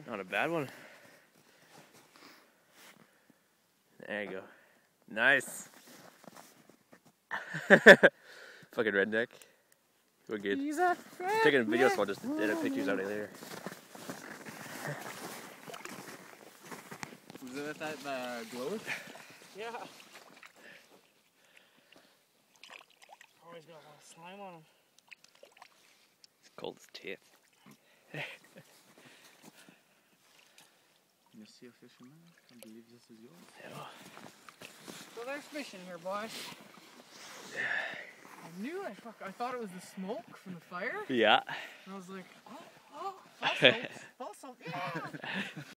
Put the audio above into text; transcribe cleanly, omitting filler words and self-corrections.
Not a bad one. There you go. Nice. Fucking redneck. We're good. He's a Taking a video, so I'll just edit pictures out of later. Was it at that glower? Yeah. Always got a lot of slime on him. It's cold as teeth. You see a fisherman? I believe this is yours. Yeah. So there's fishing here, boys. I knew I thought it was the smoke from the fire. Yeah. And I was like, oh, false hope, yeah.